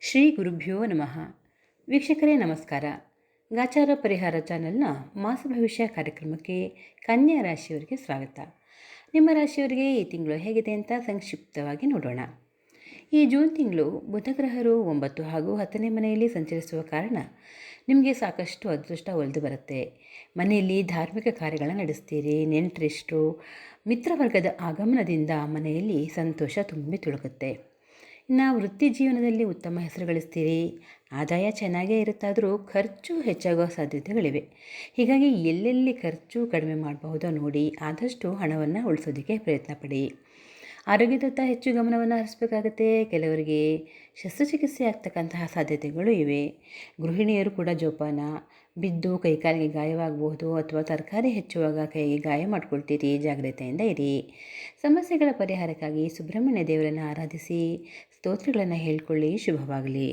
ಶ್ರೀ ಗುರುಭ್ಯೋ ನಮಃ. ವೀಕ್ಷಕರೇ ನಮಸ್ಕಾರ. ಗಾಚಾರ ಪರಿಹಾರ ಚಾನೆಲ್ನ ಮಾಸ ಭವಿಷ್ಯ ಕಾರ್ಯಕ್ರಮಕ್ಕೆ ಕನ್ಯಾ ರಾಶಿಯವರಿಗೆ ಸ್ವಾಗತ. ನಿಮ್ಮ ರಾಶಿಯವರಿಗೆ ಈ ತಿಂಗಳು ಹೇಗಿದೆ ಅಂತ ಸಂಕ್ಷಿಪ್ತವಾಗಿ ನೋಡೋಣ. ಈ ಜೂನ್ ತಿಂಗಳು ಬುಧಗ್ರಹರು 9 ಹಾಗೂ 10ನೇ ಮನೆಯಲ್ಲಿ ಸಂಚರಿಸುವ ಕಾರಣ ನಿಮಗೆ ಸಾಕಷ್ಟು ಅದೃಷ್ಟ ಒಲಿದು ಬರುತ್ತೆ. ಮನೆಯಲ್ಲಿ ಧಾರ್ಮಿಕ ಕಾರ್ಯಗಳನ್ನು ನಡೆಸ್ತೀರಿ. ನೆಂಟರಿಷ್ಟರು ಮಿತ್ರವರ್ಗದ ಆಗಮನದಿಂದ ಮನೆಯಲ್ಲಿ ಸಂತೋಷ ತುಂಬಿ ತುಳುಕುತ್ತೆ. ಇನ್ನು ವೃತ್ತಿ ಜೀವನದಲ್ಲಿ ಉತ್ತಮ ಹೆಸರು ಗಳಿಸ್ತೀರಿ. ಆದಾಯ ಚೆನ್ನಾಗೇ ಇರುತ್ತಾದರೂ ಖರ್ಚು ಹೆಚ್ಚಾಗುವ ಸಾಧ್ಯತೆಗಳಿವೆ. ಹೀಗಾಗಿ ಎಲ್ಲೆಲ್ಲಿ ಖರ್ಚು ಕಡಿಮೆ ಮಾಡಬಹುದೋ ನೋಡಿ ಆದಷ್ಟು ಹಣವನ್ನು ಉಳಿಸೋದಕ್ಕೆ ಪ್ರಯತ್ನ ಪಡಿ. ಆರೋಗ್ಯದತ್ತ ಹೆಚ್ಚು ಗಮನವನ್ನು ಹರಿಸಬೇಕಾಗತ್ತೆ. ಕೆಲವರಿಗೆ ಶಸ್ತ್ರಚಿಕಿತ್ಸೆ ಆಗ್ತಕ್ಕಂತಹ ಸಾಧ್ಯತೆಗಳು ಇವೆ. ಗೃಹಿಣಿಯರು ಕೂಡ ಜೋಪಾನ. ಬಿದ್ದು ಕೈಕಾಲಿಗೆ ಗಾಯವಾಗಬಹುದು ಅಥವಾ ತರಕಾರಿ ಹೆಚ್ಚುವಾಗ ಕೈಗೆ ಗಾಯ ಮಾಡ್ಕೊಳ್ತೀರಿ. ಜಾಗ್ರತೆಯಿಂದ ಇರಿ. ಸಮಸ್ಯೆಗಳ ಪರಿಹಾರಕ್ಕಾಗಿ ಸುಬ್ರಹ್ಮಣ್ಯ ದೇವರನ್ನು ಆರಾಧಿಸಿ ಸ್ತೋತ್ರಗಳನ್ನು ಹೇಳ್ಕೊಳ್ಳಿ. ಶುಭವಾಗಲಿ.